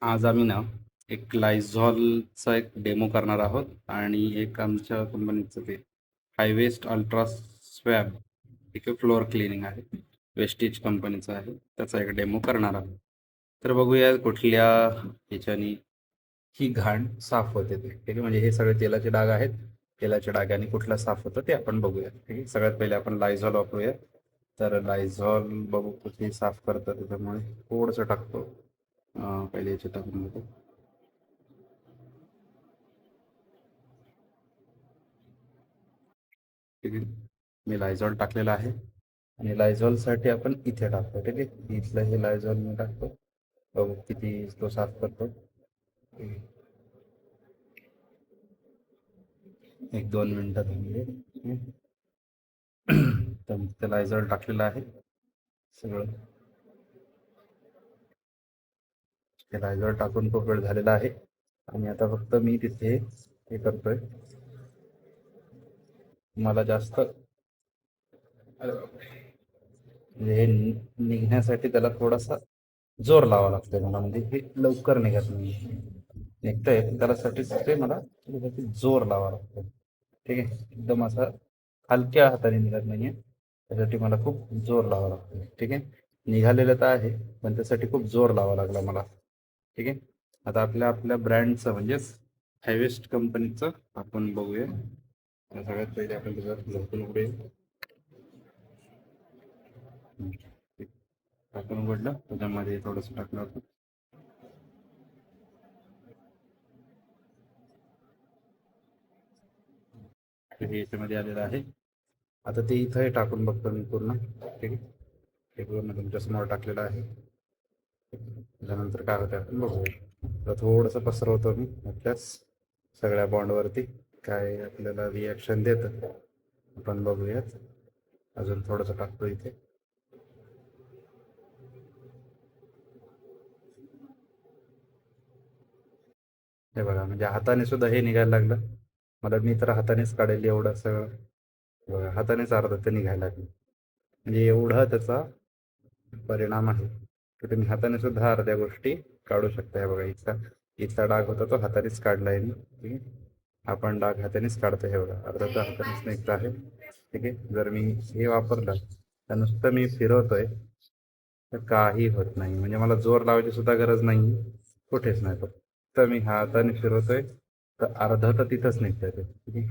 आज आम्ही ना एक लायझॉलचा एक डेमो करणार आहोत आणि एक आमच्या कंपनीचं ते हायवेस्ट अल्ट्रा स्वॅब एक फ्लोअर क्लिनिंग आहे. वेस्टीज कंपनीचं आहे, त्याचा एक डेमो करणार आहोत. तर बघूया कुठल्या ह्याच्यानी ही घाण साफ होते ते. ठीक आहे, म्हणजे हे सगळे तेलाचे डाग आहेत. तेलाच्या डागाने कुठला साफ होतं ते आपण बघूया. ठीक आहे, सगळ्यात पहिले आपण लायझॉल वापरूया. तर लायझॉल बघू किती साफ करतं, त्याच्यामुळे थोडंसं टाकतो. पहिले याचे टाकून घेतो. ठीक आहे, मी लायझॉल टाकलेला आहे आणि लायझॉलसाठी आपण इथे टाकतो. ठीक आहे, इथलं हे लायझॉल मी टाकतो. बघू किती तो साफ करतो. ठीक आहे, 1-2 मिनिटात म्हणजे तर ते लायझॉल टाकलेलं आहे सगळं. ते लायझॉल टाकून खूप वेळ झालेला आहे आणि आता फक्त मी तिथे हे करतोय. मला जास्त म्हणजे हे निघण्यासाठी त्याला थोडासा जोर लावा लागतोय मला, म्हणजे हे लवकर निघत नाही. निघतंय पण त्यासाठी ते मला थोडंसं जोर लावा लागतो. ठीक आहे, एकदम असा हलक्या हाताने निघत नाहीये, त्यासाठी मला खूप जोर लावा लागतो. ठीक आहे, निघालेलं तर आहे पण त्यासाठी खूप जोर लावा लागला मला. ठीक आहे, आता आपल्या आपल्या ब्रँडचं म्हणजेच हायवेस्ट कंपनीचं आपण बघूया. सगळ्यात पहिले आपण त्याचं झाकून उघडूया. ठीक. झाकून उघडलं, त्याच्यामध्ये थोडंसं टाकलं होतं. हे याच्यामध्ये आलेलं आहे. आता ते इथं टाकून बघतो मी पूर्ण. ठीक आहे, हे पूर्ण तुमच्या समोर टाकलेलं आहे. त्याच्यानंतर काय होतं आपण बघूया. तर थोडंसं पसरवतो मी आपल्याच सगळ्या बॉन्डवरती, काय आपल्याला रिॲक्शन देतं आपण बघूयात. अजून थोडंसं टाकतो इथे. हे बघा, म्हणजे हाताने सुद्धा हे निघायला लागलं. मला मी तर हातानेच काढेल एवढं सगळं. बघा, हातानेच अर्ध ते निघायला लागलं. म्हणजे एवढा त्याचा परिणाम आहे की तुम्ही हाताने सुद्धा अर्ध्या गोष्टी काढू शकता. हे बघा, इथला इथला डाग होता तो हातानेच काढलाय मी. ठीक आहे, आपण डाग हातानेच काढतो. हे बघा, अर्धा तर हातानेच निघत आहे. ठीक आहे, जर मी हे वापरलं तर नुसतं मी फिरवतोय तर काही होत नाही, म्हणजे मला जोर लावायची सुद्धा गरज नाही, कुठेच नाही. फक्त मी हाताने फिरवतोय तर अर्ध तर तिथंच निघतंय ते. ठीक आहे,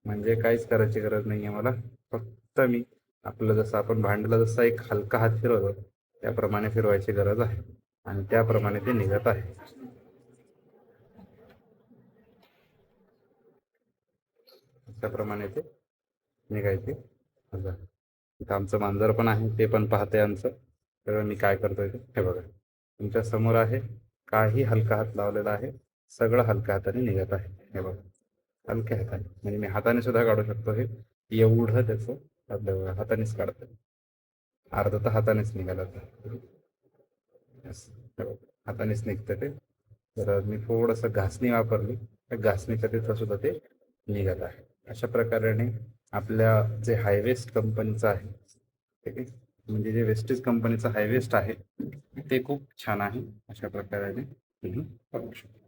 म्हणजे काहीच करायची गरज नाही आहे मला. फक्त मी आपलं जसं आपण भांडला जसा एक हलका हात फिरवतो त्याप्रमाणे फिरवायची गरज आहे आणि त्याप्रमाणे ते निघत आहे. त्याप्रमाणे ते निघायचे. बघा, इथं आमचं मांजर पण आहे, ते पण पाहते आमचं सगळं मी काय करतोय ते. हे बघा, तुमच्या समोर आहे. काही हलका हात लावलेला आहे, सगळं हलक्या हाताने निघत आहे. हे बघा, हलक्या हाताने, म्हणजे मी हाताने सुद्धा काढू शकतो. हे एवढं त्याचं आपल्या बघा, हातानेच काढतोय. अर्ध तर हातानेच निघालं होतं. Yes. हे बघा, हातानेच निघतं ते. तर मी थोडंसं घासणी वापरली, त्या घासणीच्या तिथं सुद्धा ते निघत आहे. अशा प्रकारे आपल्या जे हायवेस्ट कंपनीचं आहे, ठीक आहे, म्हणजे जे वेस्टेज कंपनीचं हायवेस्ट आहे ते खूप छान आहे. अशा प्रकारे तुम्ही वापरू शकता.